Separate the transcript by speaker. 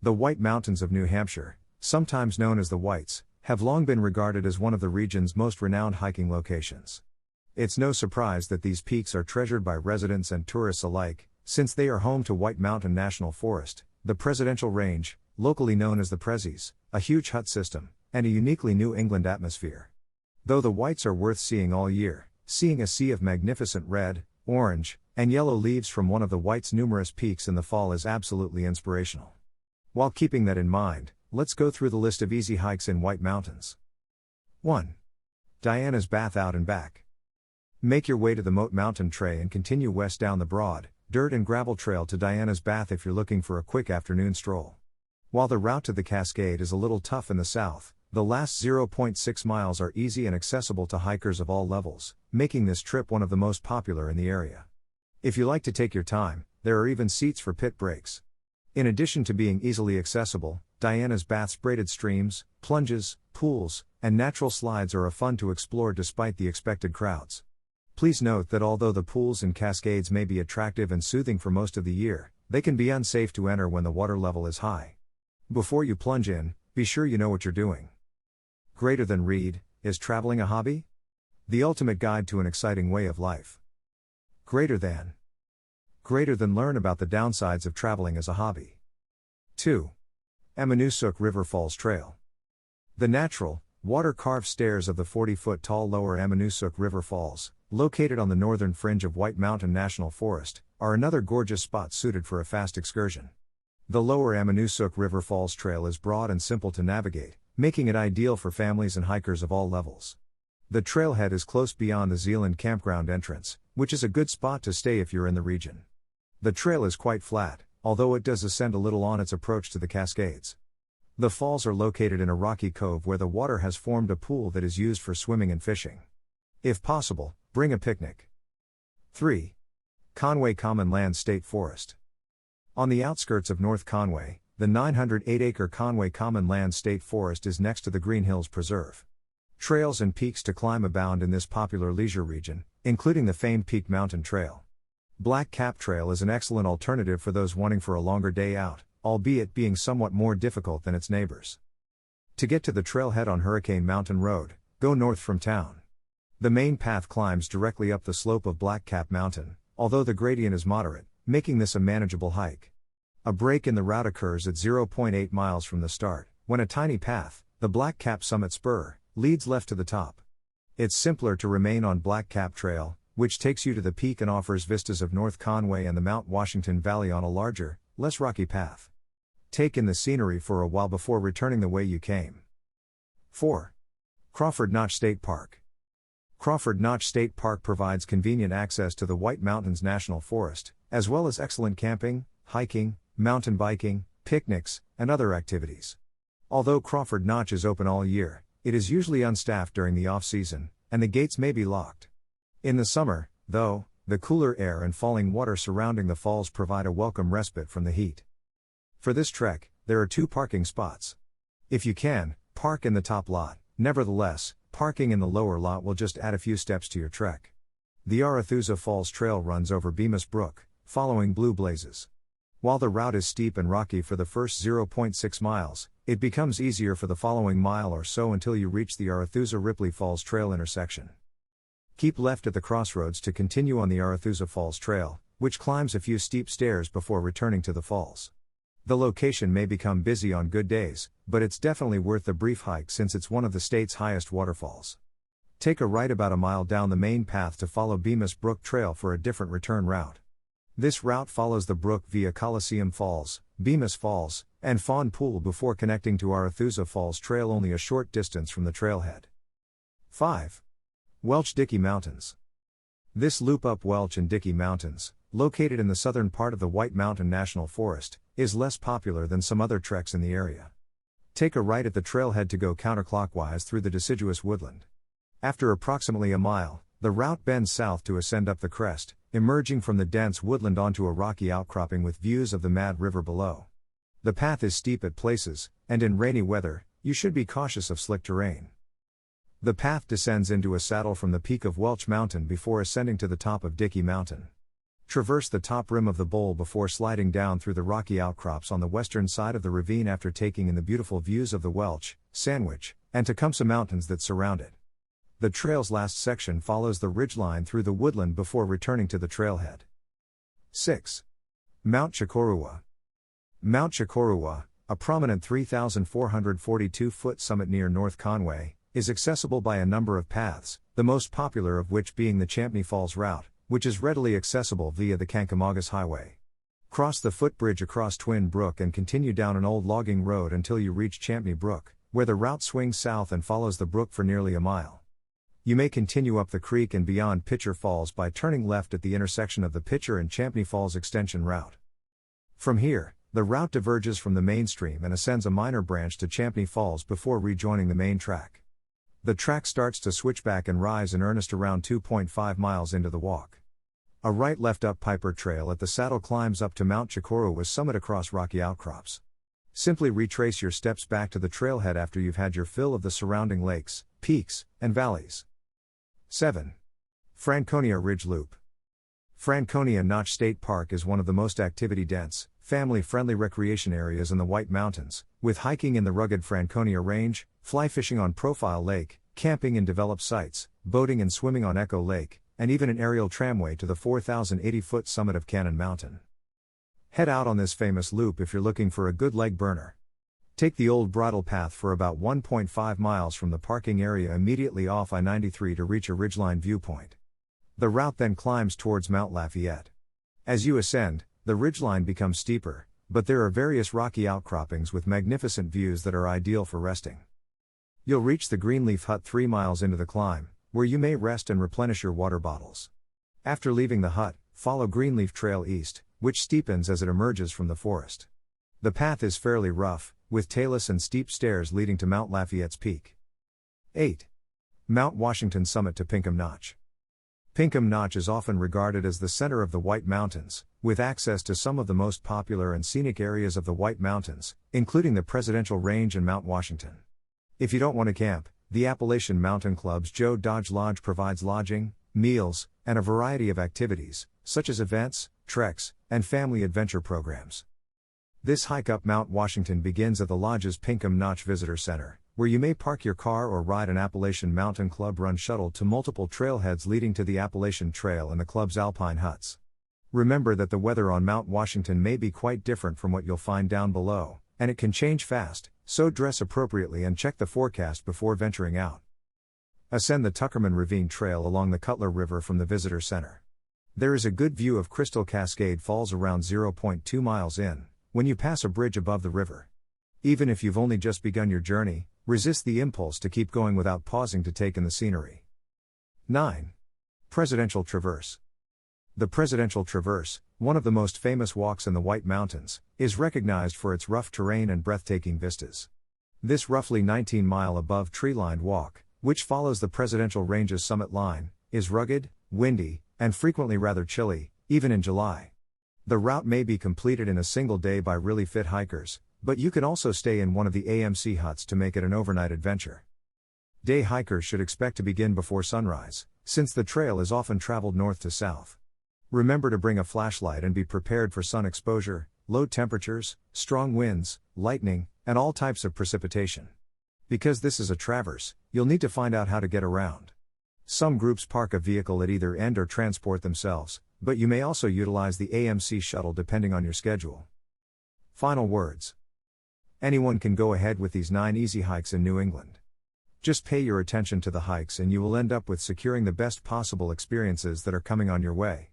Speaker 1: The White Mountains of New Hampshire, sometimes known as the Whites, have long been regarded as one of the region's most renowned hiking locations. It's no surprise that these peaks are treasured by residents and tourists alike, since they are home to White Mountain National Forest, the Presidential Range, locally known as the Prezies, a huge hut system, and a uniquely New England atmosphere. Though the Whites are worth seeing all year, seeing a sea of magnificent red, orange, and yellow leaves from one of the Whites' numerous peaks in the fall is absolutely inspirational. While keeping that in mind, let's go through the list of easy hikes in White Mountains. 1. Diana's Bath Out and Back. Make your way to the Moat Mountain Trail and continue west down the broad, dirt and gravel trail to Diana's Bath if you're looking for a quick afternoon stroll. While the route to the Cascade is a little tough in the south, the last 0.6 miles are easy and accessible to hikers of all levels, making this trip one of the most popular in the area. If you like to take your time, there are even seats for pit breaks. In addition to being easily accessible, Diana's Bath's braided streams, plunges, pools, and natural slides are fun to explore despite the expected crowds. Please note that although the pools and cascades may be attractive and soothing for most of the year, they can be unsafe to enter when the water level is high. Before you plunge in, be sure you know what you're doing. Greater than read, is traveling a hobby? The ultimate guide to an exciting way of life. Greater than learn about the downsides of traveling as a hobby. 2. Ammonoosuc River Falls Trail. The natural, water-carved stairs of the 40-foot-tall lower Ammonoosuc River Falls, located on the northern fringe of White Mountain National Forest, are another gorgeous spot suited for a fast excursion. The lower Ammonoosuc River Falls Trail is broad and simple to navigate, making it ideal for families and hikers of all levels. The trailhead is close beyond the Zealand Campground entrance, which is a good spot to stay if you're in the region. The trail is quite flat, although it does ascend a little on its approach to the Cascades. The falls are located in a rocky cove where the water has formed a pool that is used for swimming and fishing. If possible, bring a picnic. 3. Conway Common Land State Forest. On the outskirts of North Conway, the 908-acre Conway Common Land State Forest is next to the Green Hills Preserve. Trails and peaks to climb abound in this popular leisure region, including the famed Peak Mountain Trail. Black Cap Trail is an excellent alternative for those wanting for a longer day out, albeit being somewhat more difficult than its neighbors. To get to the trailhead on Hurricane Mountain Road, go north from town. The main path climbs directly up the slope of Black Cap Mountain, although the gradient is moderate, making this a manageable hike. A break in the route occurs at 0.8 miles from the start, when a tiny path, the Black Cap Summit Spur, leads left to the top. It's simpler to remain on Black Cap Trail, which takes you to the peak and offers vistas of North Conway and the Mount Washington Valley on a larger, less rocky path. Take in the scenery for a while before returning the way you came. 4. Crawford Notch State Park. Crawford Notch State Park provides convenient access to the White Mountains National Forest, as well as excellent camping, hiking, mountain biking, picnics, and other activities. Although Crawford Notch is open all year, it is usually unstaffed during the off-season, and the gates may be locked. In the summer, though, the cooler air and falling water surrounding the falls provide a welcome respite from the heat. For this trek, there are 2 parking spots. If you can, park in the top lot. Nevertheless, parking in the lower lot will just add a few steps to your trek. The Arethusa Falls Trail runs over Bemis Brook, following Blue Blazes. While the route is steep and rocky for the first 0.6 miles, it becomes easier for the following mile or so until you reach the Arethusa Ripley Falls Trail intersection. Keep left at the crossroads to continue on the Arethusa Falls Trail, which climbs a few steep stairs before returning to the falls. The location may become busy on good days, but it's definitely worth the brief hike since it's one of the state's highest waterfalls. Take a right about a mile down the main path to follow Bemis Brook Trail for a different return route. This route follows the brook via Coliseum Falls, Bemis Falls, and Fawn Pool before connecting to Arethusa Falls Trail only a short distance from the trailhead. 5. Welch Dickey Mountains. This loop up Welch and Dickey Mountains, located in the southern part of the White Mountain National Forest, is less popular than some other treks in the area. Take a right at the trailhead to go counterclockwise through the deciduous woodland. After approximately a mile, the route bends south to ascend up the crest, emerging from the dense woodland onto a rocky outcropping with views of the Mad River below. The path is steep at places, and in rainy weather, you should be cautious of slick terrain. The path descends into a saddle from the peak of Welch Mountain before ascending to the top of Dickey Mountain. Traverse the top rim of the bowl before sliding down through the rocky outcrops on the western side of the ravine after taking in the beautiful views of the Welch, Sandwich, and Tecumseh Mountains that surround it. The trail's last section follows the ridgeline through the woodland before returning to the trailhead. 6. Mount Chocorua. Mount Chocorua, a prominent 3,442-foot summit near North Conway, is accessible by a number of paths, the most popular of which being the Champney Falls route, which is readily accessible via the Kankomagas Highway. Cross the footbridge across Twin Brook and continue down an old logging road until you reach Champney Brook, where the route swings south and follows the brook for nearly a mile. You may continue up the creek and beyond Pitcher Falls by turning left at the intersection of the Pitcher and Champney Falls extension route. From here, the route diverges from the mainstream and ascends a minor branch to Champney Falls before rejoining the main track. The track starts to switch back and rise in earnest around 2.5 miles into the walk. A right-left up Piper Trail at the saddle climbs up to Mount Chocorua's summit across rocky outcrops. Simply retrace your steps back to the trailhead after you've had your fill of the surrounding lakes, peaks, and valleys. 7. Franconia Ridge Loop. Franconia Notch State Park is one of the most activity-dense, family-friendly recreation areas in the White Mountains, with hiking in the rugged Franconia Range, fly fishing on Profile Lake, camping in developed sites, boating and swimming on Echo Lake, and even an aerial tramway to the 4,080-foot summit of Cannon Mountain. Head out on this famous loop if you're looking for a good leg burner. Take the old bridle path for about 1.5 miles from the parking area immediately off I-93 to reach a ridgeline viewpoint. The route then climbs towards Mount Lafayette. As you ascend, the ridgeline becomes steeper, but there are various rocky outcroppings with magnificent views that are ideal for resting. You'll reach the Greenleaf Hut 3 miles into the climb, where you may rest and replenish your water bottles. After leaving the hut, follow Greenleaf Trail east, which steepens as it emerges from the forest. The path is fairly rough, with talus and steep stairs leading to Mount Lafayette's peak. 8. Mount Washington Summit to Pinkham Notch. Pinkham Notch is often regarded as the center of the White Mountains, with access to some of the most popular and scenic areas of the White Mountains, including the Presidential Range and Mount Washington. If you don't want to camp, the Appalachian Mountain Club's Joe Dodge Lodge provides lodging, meals, and a variety of activities, such as events, treks, and family adventure programs. This hike up Mount Washington begins at the lodge's Pinkham Notch Visitor Center, where you may park your car or ride an Appalachian Mountain Club run shuttle to multiple trailheads leading to the Appalachian Trail and the club's alpine huts. Remember that the weather on Mount Washington may be quite different from what you'll find down below, and it can change fast, so dress appropriately and check the forecast before venturing out. Ascend the Tuckerman Ravine Trail along the Cutler River from the Visitor Center. There is a good view of Crystal Cascade Falls around 0.2 miles in, when you pass a bridge above the river. Even if you've only just begun your journey, resist the impulse to keep going without pausing to take in the scenery. 9. Presidential Traverse. The Presidential Traverse, one of the most famous walks in the White Mountains, is recognized for its rough terrain and breathtaking vistas. This roughly 19-mile above tree-lined walk, which follows the Presidential Range's summit line, is rugged, windy, and frequently rather chilly, even in July. The route may be completed in a single day by really fit hikers, but you can also stay in one of the AMC huts to make it an overnight adventure. Day hikers should expect to begin before sunrise, since the trail is often traveled north to south. Remember to bring a flashlight and be prepared for sun exposure, low temperatures, strong winds, lightning, and all types of precipitation. Because this is a traverse, you'll need to find out how to get around. Some groups park a vehicle at either end or transport themselves, but you may also utilize the AMC shuttle depending on your schedule. Final words. Anyone can go ahead with these 9 easy hikes in New England. Just pay your attention to the hikes and you will end up with securing the best possible experiences that are coming on your way.